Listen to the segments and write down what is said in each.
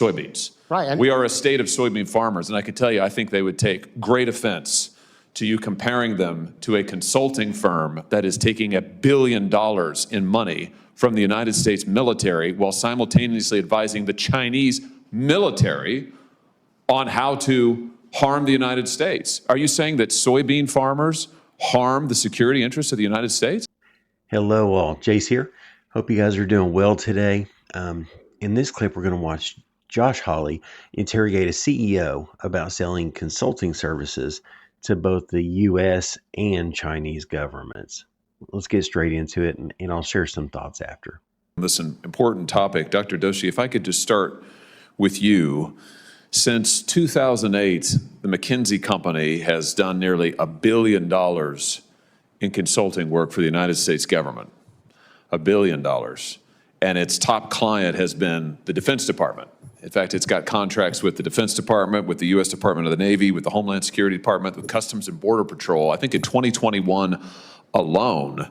soybeans. Right. We are a state of soybean farmers, and I can tell you, I think they would take great offense to you comparing them to a consulting firm that is taking $1 billion in money from the United States military while simultaneously advising the Chinese military on how to harm the United States. Are you saying that soybean farmers harm the security interests of the United States? Hello all, Jace here. Hope you guys are doing well today. In this clip, we're going to watch Josh Hawley interrogate a CEO about selling consulting services to both the U.S. and Chinese governments. Let's get straight into it, and I'll share some thoughts after. This important topic. Dr. Doshi, if I could just start with you. Since 2008, the McKinsey company has done nearly $1 billion in consulting work for the United States government. $1 billion. And its top client has been the Defense Department. In fact, it's got contracts with the Defense Department, with the U.S. Department of the Navy, with the Homeland Security Department, with Customs and Border Patrol. I think in 2021 alone,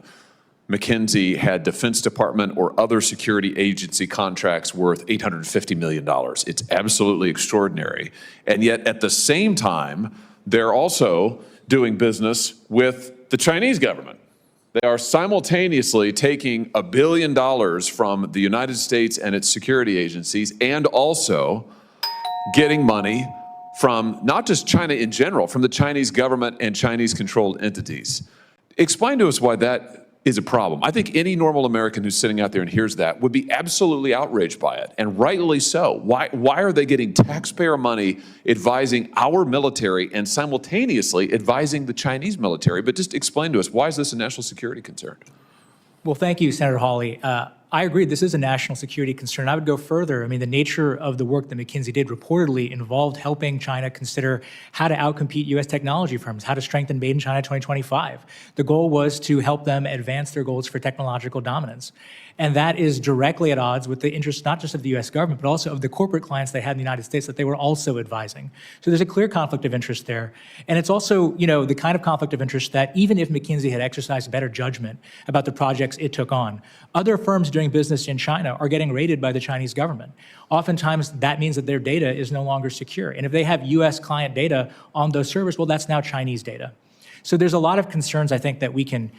McKinsey had Defense Department or other security agency contracts worth $850 million. It's absolutely extraordinary. And yet at the same time, they're also doing business with the Chinese government. They are simultaneously taking $1 billion from the United States and its security agencies and also getting money from not just China in general, from the Chinese government and Chinese-controlled entities. Explain to us why that is a problem. I think any normal American who's sitting out there and hears that would be absolutely outraged by it, and rightly so. Why are they getting taxpayer money advising our military and simultaneously advising the Chinese military? But just explain to us, why is this a national security concern? Well, thank you, Senator Hawley. I agree this is a national security concern. I would go further. I mean, the nature of the work that McKinsey did reportedly involved helping China consider how to outcompete U.S. technology firms, how to strengthen Made in China 2025. The goal was to help them advance their goals for technological dominance. And that is directly at odds with the interests not just of the U.S. government, but also of the corporate clients they had in the United States that they were also advising. So there's a clear conflict of interest there. And it's also, the kind of conflict of interest that even if McKinsey had exercised better judgment about the projects it took on, other firms doing business in China are getting raided by the Chinese government. Oftentimes, that means that their data is no longer secure. And if they have U.S. client data on those servers, well, that's now Chinese data. So there's a lot of concerns, I think, that we can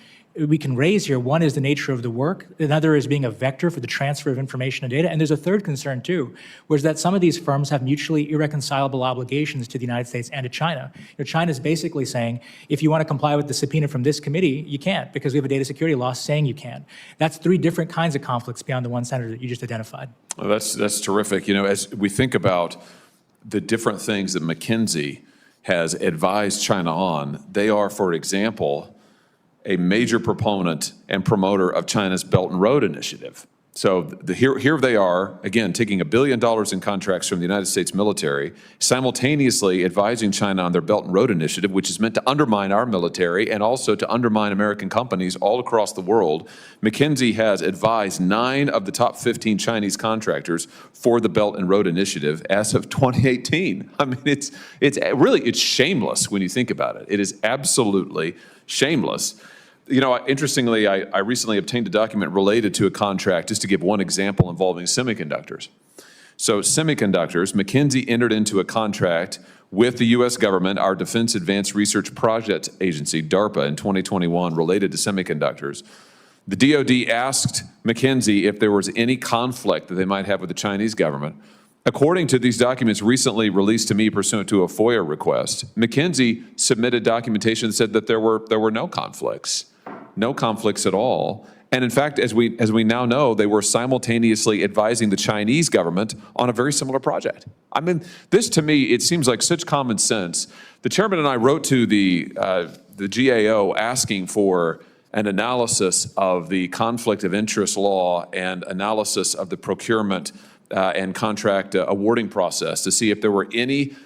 raise here. One is the nature of the work. Another is being a vector for the transfer of information and data. And there's a third concern, too, which is that some of these firms have mutually irreconcilable obligations to the United States and to China. China's basically saying, if you want to comply with the subpoena from this committee, you can't, because we have a data security law saying you can. That's three different kinds of conflicts beyond the one, Senator, that you just identified. Well, that's terrific. As we think about the different things that McKinsey has advised China on, they are, for example, a major proponent and promoter of China's Belt and Road Initiative. So here they are, again, taking $1 billion in contracts from the United States military, simultaneously advising China on their Belt and Road Initiative, which is meant to undermine our military and also to undermine American companies all across the world. McKinsey has advised 9 of the top 15 Chinese contractors for the Belt and Road Initiative as of 2018. I mean, it's shameless when you think about it. It is absolutely shameless. Interestingly, I recently obtained a document related to a contract, just to give one example, involving semiconductors. So semiconductors, McKinsey entered into a contract with the U.S. government, our Defense Advanced Research Project Agency, DARPA, in 2021 related to semiconductors. The DoD asked McKinsey if there was any conflict that they might have with the Chinese government. According to these documents recently released to me pursuant to a FOIA request, McKinsey submitted documentation that said that there were no conflicts at all. And in fact, as we now know, they were simultaneously advising the Chinese government on a very similar project. I mean, this to me, it seems like such common sense. The chairman and I wrote to the GAO asking for an analysis of the conflict of interest law and analysis of the procurement and contract awarding process to see if there were any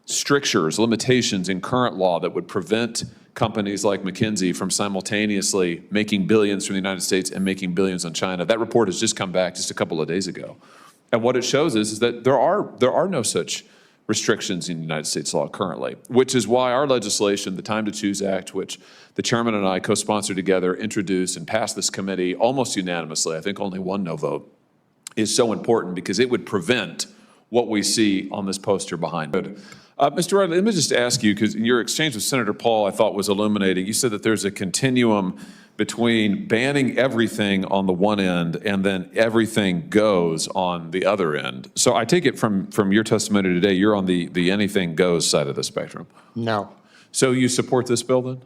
strictures, limitations in current law that would prevent companies like McKinsey from simultaneously making billions from the United States and making billions on China. That report has just come back just a couple of days ago. And what it shows is that there are no such restrictions in United States law currently, which is why our legislation, the Time to Choose Act, which the chairman and I co-sponsored together, introduced and passed this committee almost unanimously, I think only one no vote, is so important, because it would prevent what we see on this poster behind it. Mr. Riley, let me just ask you, because your exchange with Senator Paul I thought was illuminating. You said that there's a continuum between banning everything on the one end and then everything goes on the other end. So I take it from your testimony today, you're on the anything goes side of the spectrum. No. So you support this bill then?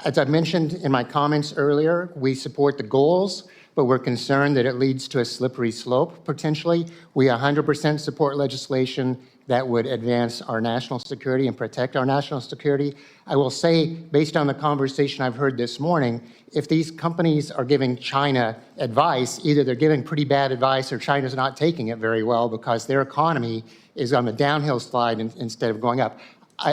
As I mentioned in my comments earlier, we support the goals, but we're concerned that it leads to a slippery slope potentially. We 100% support legislation that would advance our national security and protect our national security. I will say, based on the conversation I've heard this morning, if these companies are giving China advice, either they're giving pretty bad advice or China's not taking it very well because their economy is on the downhill slide instead of going up.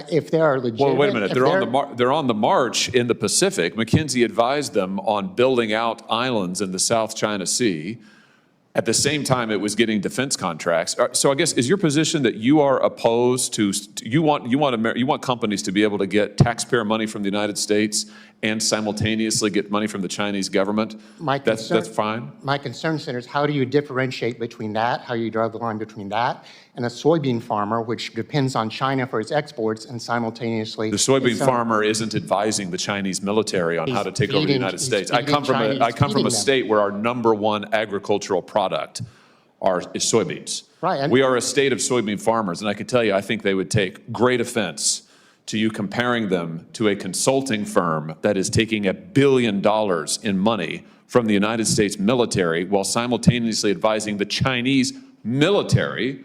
If there are legitimate... Well, wait a minute. They're on the march in the Pacific. McKinsey advised them on building out islands in the South China Sea. At the same time, it was getting defense contracts. So I guess, is your position that you are opposed to, you want companies to be able to get taxpayer money from the United States and simultaneously get money from the Chinese government? That's fine? My concern, Senator, is how do you differentiate between that, how you draw the line between that, and a soybean farmer, which depends on China for its exports and simultaneously... The soybean farmer isn't advising the Chinese military on how to take over the United States. I come from a state where our #1 agricultural product is soybeans. Right. We are a state of soybean farmers, and I can tell you, I think they would take great offense to you comparing them to a consulting firm that is taking $1 billion in money from the United States military while simultaneously advising the Chinese military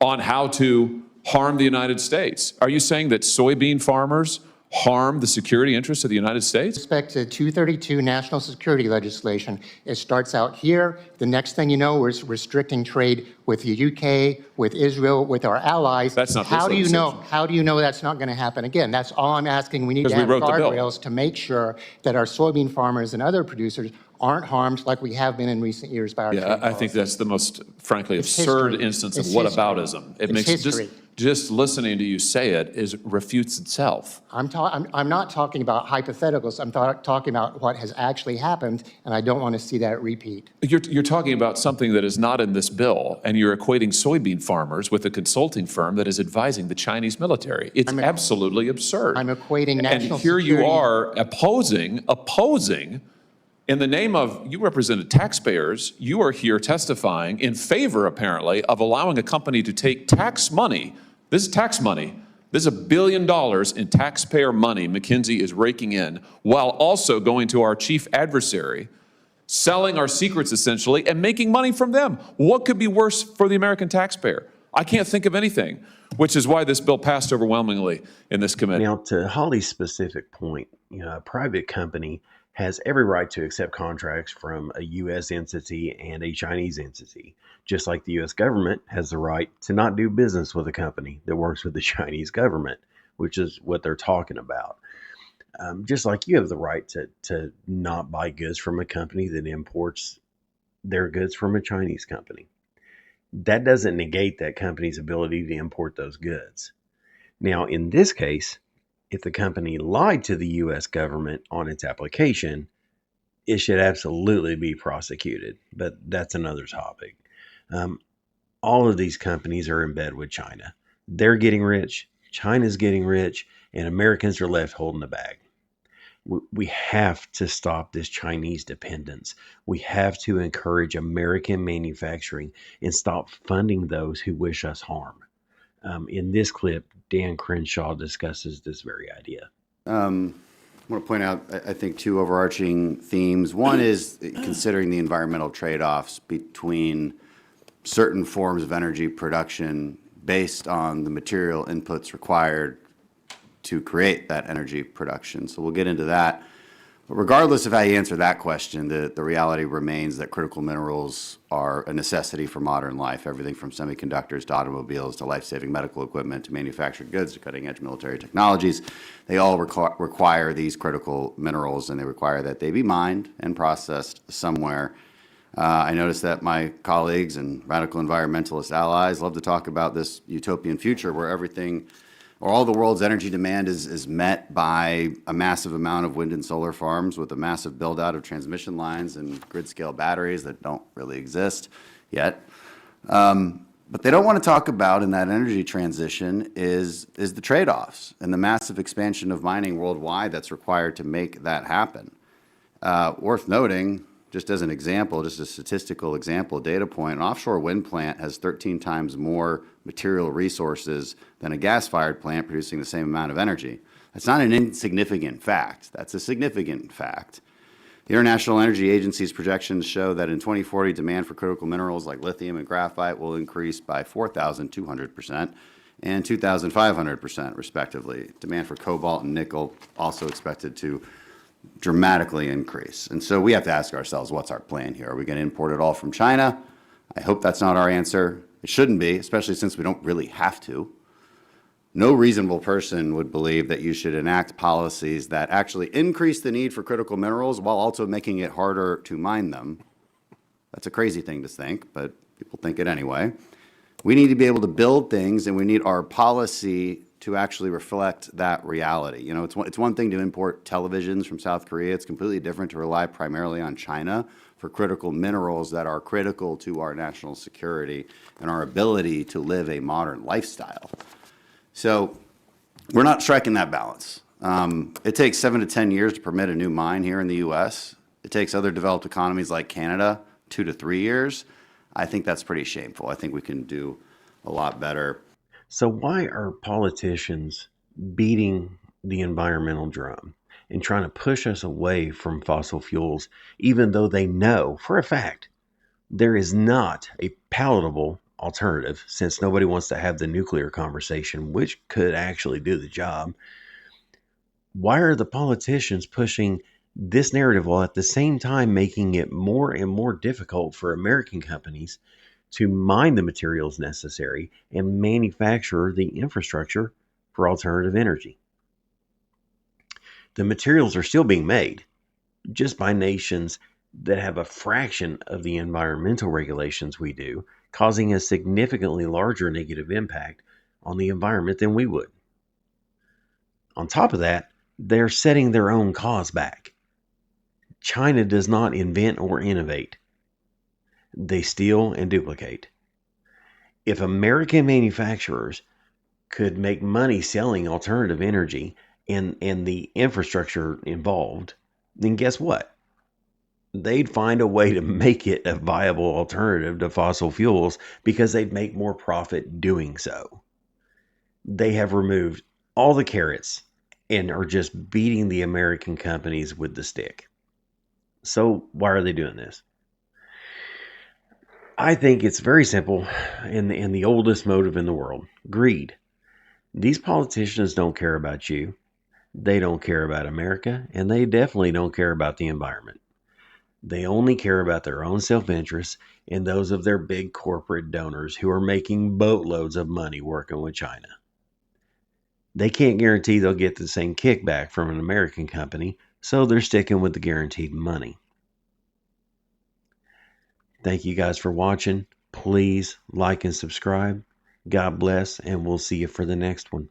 on how to harm the United States. Are you saying that soybean farmers harm the security interests of the United States? With respect to 232 national security legislation, it starts out here. The next thing you know, we're restricting trade with the UK, with Israel, with our allies. That's not how do you know that's not going to happen again? That's all I'm asking. We need to have guardrails to make sure that our soybean farmers and other producers aren't harmed like we have been in recent years by our trade I think that's the most, frankly, absurd instance of whataboutism. It makes just listening to you say it refutes itself. I'm not talking about hypotheticals. I'm talking about what has actually happened, and I don't want to see that repeat. You're talking about something that is not in this bill, and you're equating soybean farmers with a consulting firm that is advising the Chinese military. It's absolutely absurd. I'm equating national security. And here you are opposing, in the name of, you represented taxpayers, you are here testifying in favor, apparently, of allowing a company to take tax money. This is tax money. This is $1 billion in taxpayer money McKinsey is raking in, while also going to our chief adversary, selling our secrets essentially, and making money from them. What could be worse for the American taxpayer? I can't think of anything, which is why this bill passed overwhelmingly in this committee. Now, to Hawley's specific point, a private company has every right to accept contracts from a U.S. entity and a Chinese entity, just like the U.S. government has the right to not do business with a company that works with the Chinese government, which is what they're talking about. Just like you have the right to not buy goods from a company that imports their goods from a Chinese company. That doesn't negate that company's ability to import those goods. Now, in this case, if the company lied to the U.S. government on its application, it should absolutely be prosecuted, but that's another topic. All of these companies are in bed with China. They're getting rich, China's getting rich, and Americans are left holding the bag. We have to stop this Chinese dependence. We have to encourage American manufacturing and stop funding those who wish us harm. In this clip, Dan Crenshaw discusses this very idea. I want to point out, I think, two overarching themes. One is considering the environmental trade-offs between certain forms of energy production based on the material inputs required to create that energy production. So we'll get into that. But regardless of how you answer that question, the reality remains that critical minerals are a necessity for modern life. Everything from semiconductors to automobiles to life-saving medical equipment to manufactured goods to cutting-edge military technologies, they all require these critical minerals, and they require that they be mined and processed somewhere. I noticed that my colleagues and radical environmentalist allies love to talk about this utopian future where all the world's energy demand is met by a massive amount of wind and solar farms with a massive build out of transmission lines and grid scale batteries that don't really exist yet. But they don't want to talk about in that energy transition is the trade-offs and the massive expansion of mining worldwide that's required to make that happen. Worth noting, just as an example, just a statistical example, data point, an offshore wind plant has 13 times more material resources than a gas-fired plant producing the same amount of energy. That's not an insignificant fact. That's a significant fact. The International Energy Agency's projections show that in 2040, demand for critical minerals like lithium and graphite will increase by 4,200% and 2,500%, respectively. Demand for cobalt and nickel also expected to dramatically increase. And so we have to ask ourselves, what's our plan here? Are we going to import it all from China? I hope that's not our answer. It shouldn't be, especially since we don't really have to. No reasonable person would believe that you should enact policies that actually increase the need for critical minerals while also making it harder to mine them. That's a crazy thing to think, but people think it anyway. We need to be able to build things, and we need our policy to actually reflect that reality. You know, it's one thing to import televisions from South Korea. It's completely different to rely primarily on China for critical minerals that are critical to our national security and our ability to live a modern lifestyle. So we're not striking that balance. It takes 7 to 10 years to permit a new mine here in the U.S. It takes other developed economies like Canada 2 to 3 years. I think that's pretty shameful. I think we can do a lot better. So why are politicians beating the environmental drum and trying to push us away from fossil fuels, even though they know for a fact there is not a palatable alternative, since nobody wants to have the nuclear conversation, which could actually do the job? Why are the politicians pushing this narrative while at the same time making it more and more difficult for American companies to mine the materials necessary and manufacture the infrastructure for alternative energy? The materials are still being made, just by nations that have a fraction of the environmental regulations we do, causing a significantly larger negative impact on the environment than we would. On top of that, they're setting their own cause back. China does not invent or innovate. They steal and duplicate. If American manufacturers could make money selling alternative energy and the infrastructure involved, then guess what? They'd find a way to make it a viable alternative to fossil fuels because they'd make more profit doing so. They have removed all the carrots and are just beating the American companies with the stick. So why are they doing this? I think it's very simple and the oldest motive in the world: greed. These politicians don't care about you. They don't care about America, and they definitely don't care about the environment. They only care about their own self-interest and those of their big corporate donors who are making boatloads of money working with China. They can't guarantee they'll get the same kickback from an American company, so they're sticking with the guaranteed money. Thank you guys for watching. Please like and subscribe. God bless, and we'll see you for the next one.